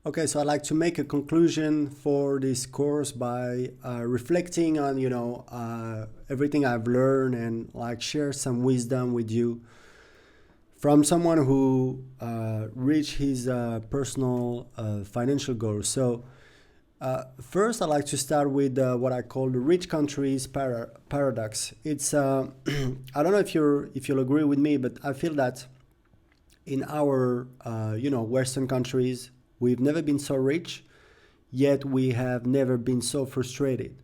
Okay, so I'd like to make a conclusion for this course by reflecting on, everything I've learned and like share some wisdom with you from someone who reached his personal financial goals. So first, I'd like to start with what I call the rich countries paradox. It's I don't know if you'll agree with me, but I feel that in our Western countries, we've never been so rich, yet we have never been so frustrated.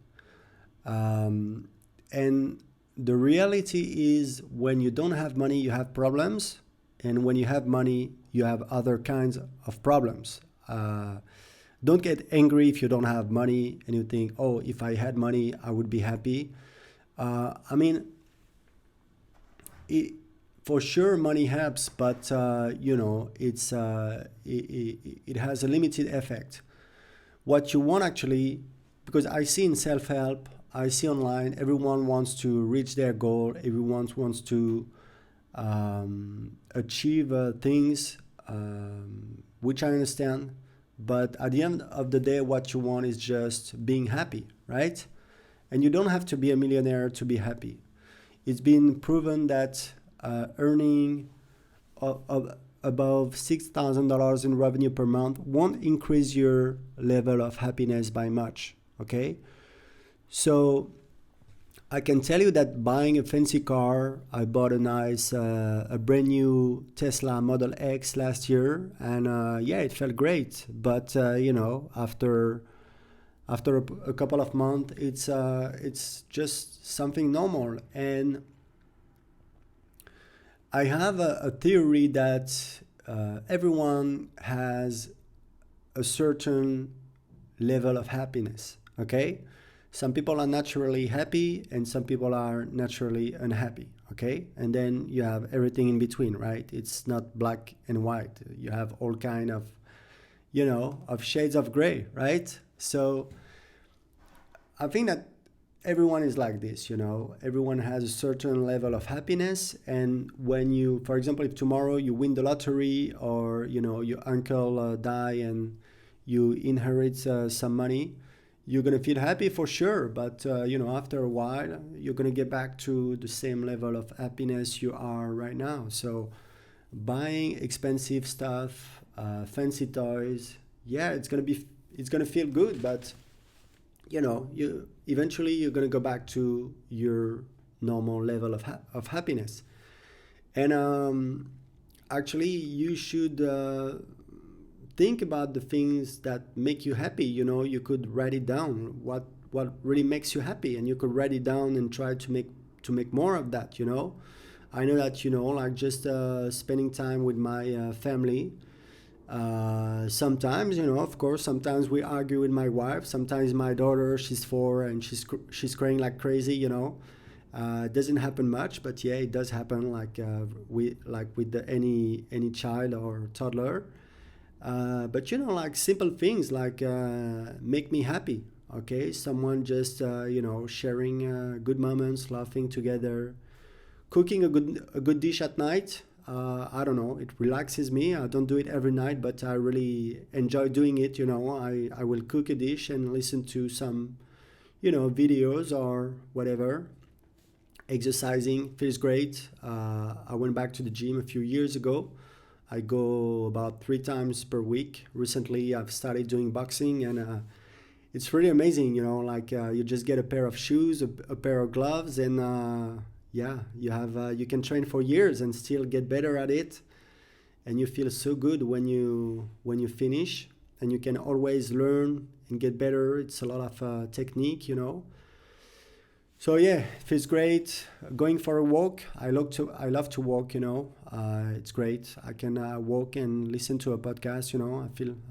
Um, and the reality is, when you don't have money, you have problems, and when you have money, you have other kinds of problems. Don't get angry if you don't have money and you think, oh, if I had money, I would be happy. I mean, it, for sure, money helps, but it has a limited effect. What you want actually, because I see in self-help, I see online, everyone wants to reach their goal, everyone wants to achieve things, which I understand. But at the end of the day, what you want is just being happy, right? And you don't have to be a millionaire to be happy. It's been proven that earning above $6,000 in revenue per month won't increase your level of happiness by much. Okay, so I can tell you that buying a fancy car, I bought a brand new Tesla Model X last year, and yeah, it felt great. But after a couple of months, it's just something normal. And I have a theory that everyone has a certain level of happiness. Okay, some people are naturally happy, and some people are naturally unhappy. Okay, and then you have everything in between, right? It's not black and white. You have all kind of of shades of gray, right? So I think that everyone is like this, everyone has a certain level of happiness. And when you, for example, if tomorrow you win the lottery, or your uncle die and you inherit some money, you're going to feel happy for sure. But after a while, you're going to get back to the same level of happiness you are right now. So buying expensive stuff, fancy toys, yeah, it's going to feel good. But you eventually you're going to go back to your normal level of happiness. And actually, you should think about the things that make you happy. You could write it down, what really makes you happy, and you could write it down and try to make more of that. I know that, like just spending time with my family. Sometimes, of course, sometimes we argue with my wife. Sometimes my daughter, she's 4 and she's crying like crazy. It doesn't happen much, but yeah, it does happen. With any child or toddler. But like simple things like make me happy. Okay, someone just sharing good moments, laughing together, cooking a good dish at night. I don't know, it relaxes me. I don't do it every night, but I really enjoy doing it. I will cook a dish and listen to some videos or whatever. Exercising feels great. I went back to the gym a few years ago. I go about 3 times per week. Recently I've started doing boxing, and it's really amazing. You just get a pair of shoes, a pair of gloves, and yeah, you can train for years and still get better at it. And you feel so good when you finish, and you can always learn and get better. It's a lot of technique. So yeah, it feels great. Going for a walk, I love to walk. It's great. I can walk and listen to a podcast. I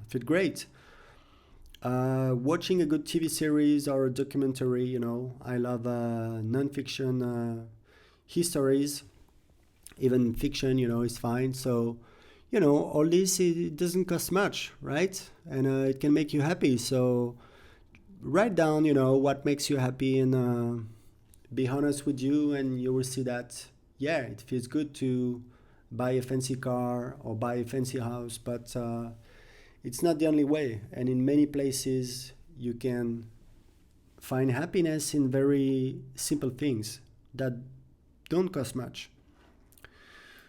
feel great. Watching a good TV series or a documentary. I love non-fiction histories. Even fiction, is fine. So all this, it doesn't cost much, right? And it can make you happy. So write down what makes you happy, and be honest with you, and you will see that, yeah, it feels good to buy a fancy car or buy a fancy house. But it's not the only way. And in many places, you can find happiness in very simple things that don't cost much.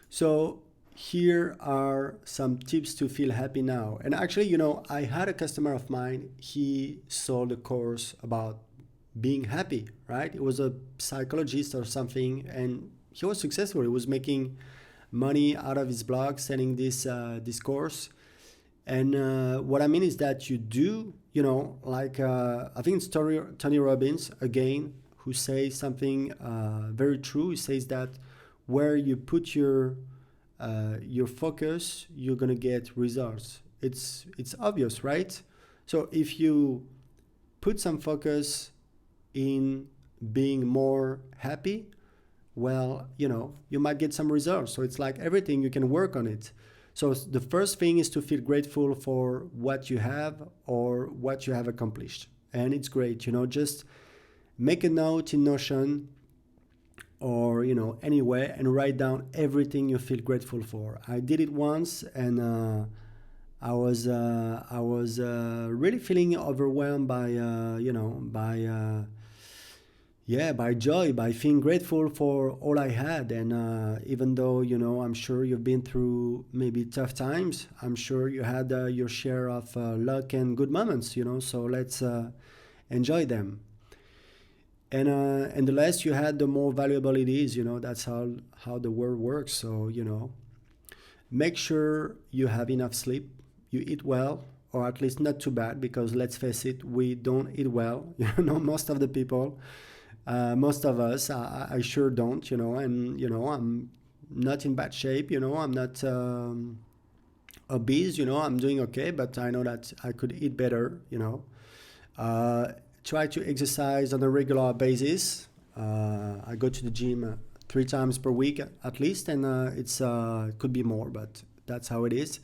So here are some tips to feel happy now. And actually, I had a customer of mine, he sold a course about being happy, right? It was a psychologist or something, and he was successful. He was making money out of his blog selling this course. And what I mean is that you do, like I think it's Tony Robbins again, who says something very true. He says that where you put your focus, you're gonna get results. It's obvious, right? So if you put some focus in being more happy, well, you might get some results. So it's like everything, you can work on it. So the first thing is to feel grateful for what you have or what you have accomplished. And it's great, just make a note in Notion or, anywhere, and write down everything you feel grateful for. I did it once, and I was really feeling overwhelmed by by joy, by feeling grateful for all I had. And even though, I'm sure you've been through maybe tough times, I'm sure you had your share of luck and good moments, so let's enjoy them. And the less you had, the more valuable it is, that's how the world works. So, make sure you have enough sleep, you eat well, or at least not too bad, because let's face it, we don't eat well, most of the people. Most of us, I sure don't, and, I'm not in bad shape, I'm not obese, I'm doing okay, but I know that I could eat better, Try to exercise on a regular basis. I go to the gym 3 times per week at least, and it could be more, but that's how it is.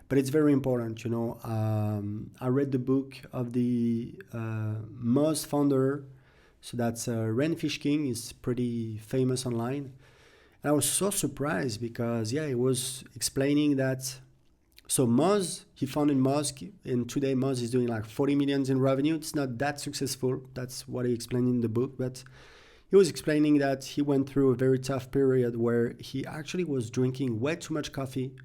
But it's very important, I read the book of the Moz founder. So that's Ren Fishking, is pretty famous online. And I was so surprised because, he was explaining that. So Moz, he founded Moz, and today Moz is doing like 40 million in revenue. It's not that successful. That's what he explained in the book. But he was explaining that he went through a very tough period where he actually was drinking way too much coffee.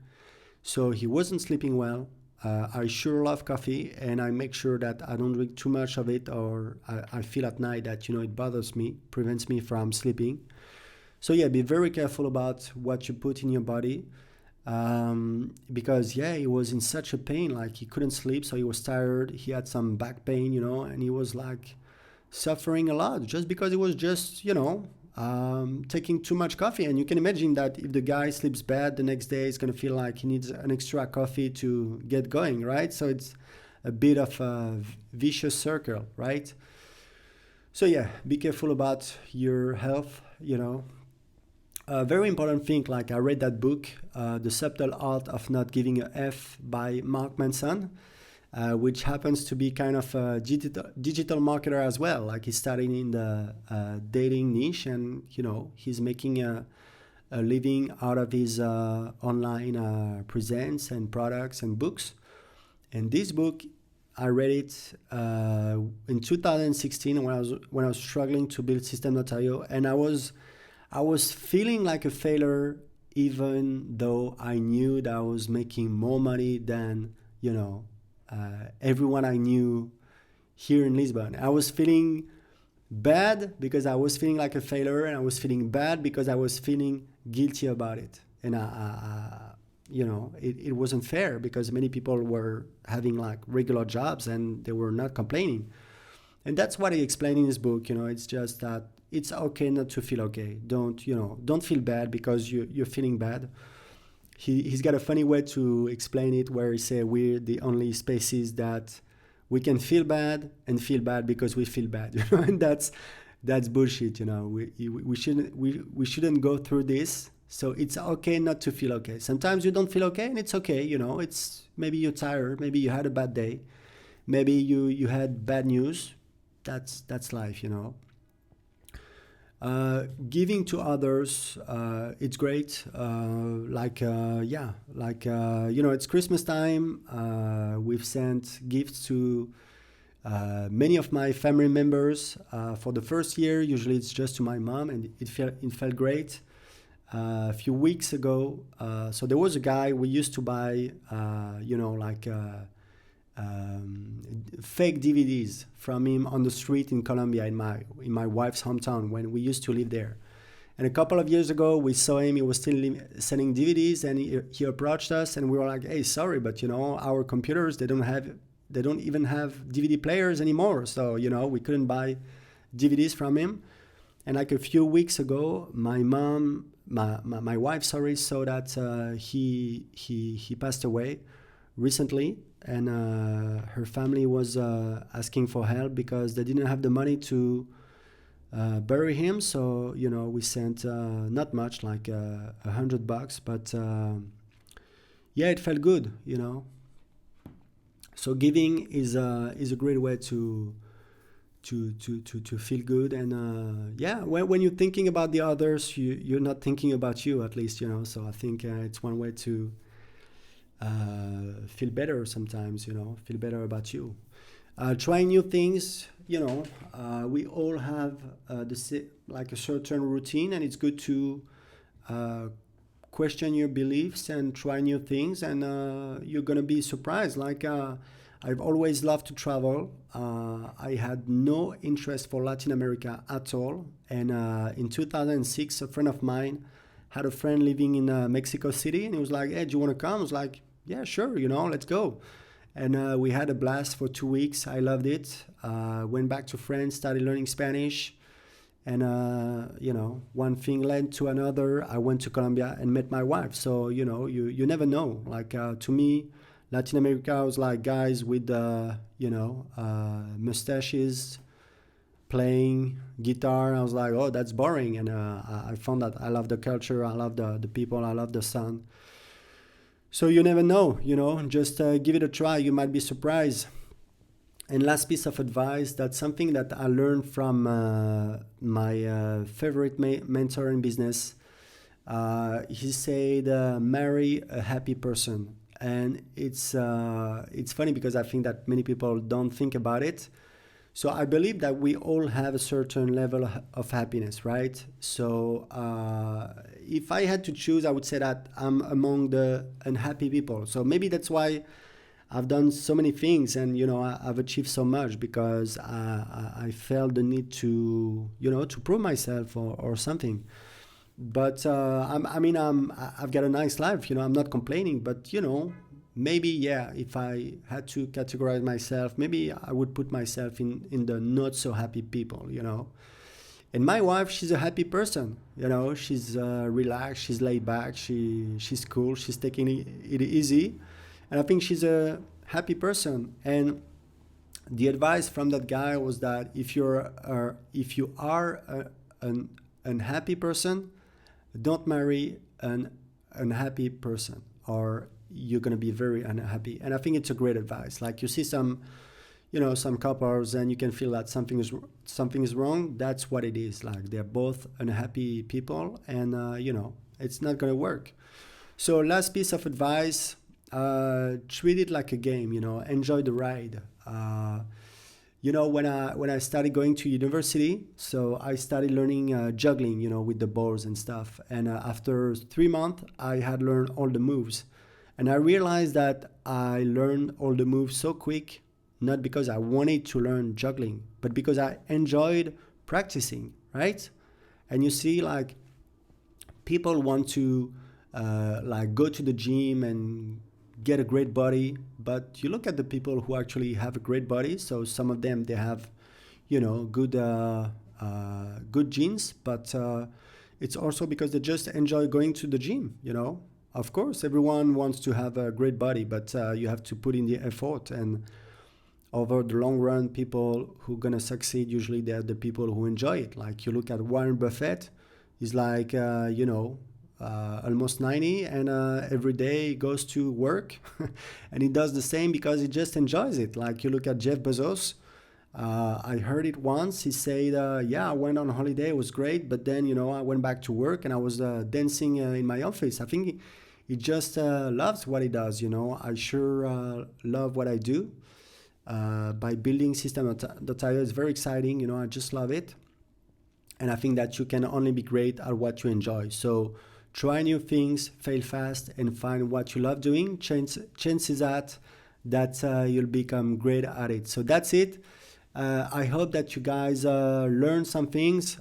So he wasn't sleeping well. I sure love coffee, and I make sure that I don't drink too much of it, or I feel at night that, it bothers me, prevents me from sleeping. So be very careful about what you put in your body, because he was in such a pain, like he couldn't sleep, so he was tired, he had some back pain, and he was like suffering a lot just because he was just, taking too much coffee. And you can imagine that if the guy sleeps bad, the next day he's going to feel like he needs an extra coffee to get going, right? So it's a bit of a vicious circle, right? So be careful about your health, A very important thing, like I read that book, The Subtle Art of Not Giving a F by Mark Manson, which happens to be kind of a digital marketer as well. Like he's starting in the dating niche, and he's making a living out of his online presence and products and books. And this book, I read it in 2016 when I was struggling to build System.io, and I was feeling like a failure, even though I knew that I was making more money than everyone I knew here in Lisbon. I was feeling bad because I was feeling like a failure, and I was feeling bad because I was feeling guilty about it. And it wasn't fair because many people were having like regular jobs and they were not complaining. And that's what he explained in his book. It's just that it's okay not to feel okay. Don't feel bad because you're feeling bad. He's got a funny way to explain it where he say we're the only species that we can feel bad and feel bad because we feel bad, and that's bullshit. We shouldn't go through this. So it's okay not to feel okay. Sometimes you don't feel okay, and it's okay. It's maybe you're tired, maybe you had a bad day, maybe you had bad news. That's life. Giving to others, it's great. It's Christmas time. We've sent gifts to many of my family members for the first year. Usually it's just to my mom, and it felt great. A few weeks ago, so there was a guy we used to buy, fake DVDs from him on the street in Colombia, in my wife's hometown when we used to live there. And a couple of years ago, we saw him. He was still selling DVDs, and he approached us, and we were like, "Hey, sorry, but our computers they don't even have DVD players anymore. So we couldn't buy DVDs from him." And like a few weeks ago, my wife, saw that he passed away recently, and her family was asking for help because they didn't have the money to bury him. So we sent not much, like $100, but yeah, it felt good. So giving is a great way to feel good, and when you're thinking about the others, you're not thinking about you, at least. So I think it's one way to feel better sometimes. Feel better about you. Trying new things. We all have like a certain routine, and it's good to question your beliefs and try new things, and you're gonna be surprised. I've always loved to travel. I had no interest for Latin America at all, and in 2006, a friend of mine had a friend living in Mexico City, and he was like, "Hey, do you want to come?" I was like, "Yeah, sure, let's go." And we had a blast for 2 weeks. I loved it. Went back to France, started learning Spanish. And, one thing led to another. I went to Colombia and met my wife. So, you never know. To me, Latin America was like guys with, mustaches playing guitar. I was like, oh, that's boring. And I found that I love the culture. I love the people. I love the sun. So you never know, just give it a try. You might be surprised. And last piece of advice, that's something that I learned from my favorite mentor in business. He said, marry a happy person. And it's funny because I think that many people don't think about it. So I believe that we all have a certain level of happiness, right? So if I had to choose, I would say that I'm among the unhappy people. So maybe that's why I've done so many things, and I've achieved so much, because I felt the need to to prove myself or something. But I've got a nice life. I'm not complaining, but maybe, yeah, if I had to categorize myself, maybe I would put myself in the not so happy people. And my wife, she's a happy person. She's relaxed, she's laid back, she's cool, she's taking it easy. And I think she's a happy person. And the advice from that guy was that if you are an unhappy person, don't marry an unhappy person, or you're going to be very unhappy. And I think it's a great advice. Like, you see some couples, and you can feel that something is wrong. That's what it is. Like, they're both unhappy people, and it's not going to work. So last piece of advice, treat it like a game. Enjoy the ride. When I started going to university, so I started learning juggling, with the balls and stuff. And after 3 months, I had learned all the moves. And I realized that I learned all the moves so quick, not because I wanted to learn juggling, but because I enjoyed practicing, right? And you see, like, people want to go to the gym and get a great body, but you look at the people who actually have a great body. So some of them, they have, good genes, but it's also because they just enjoy going to the gym. Of course, everyone wants to have a great body, but you have to put in the effort. And over the long run, people who are gonna succeed, usually they're the people who enjoy it. Like, you look at Warren Buffett, he's like, almost 90, and every day he goes to work and he does the same because he just enjoys it. Like, you look at Jeff Bezos, I heard it once. He said, "Yeah, I went on holiday. It was great, but then I went back to work and I was dancing in my office." I think he just loves what he does. I sure love what I do. By building system.io is very exciting. I just love it, and I think that you can only be great at what you enjoy. So try new things, fail fast, and find what you love doing. Chances are that you'll become great at it. So that's it. I hope that you guys learn some things.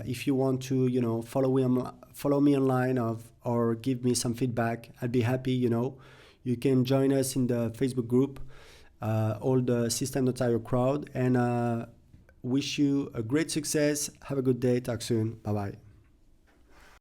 If you want to, follow me online or give me some feedback, I'd be happy. You can join us in the Facebook group, all the System.io crowd, and wish you a great success. Have a good day. Talk soon. Bye bye.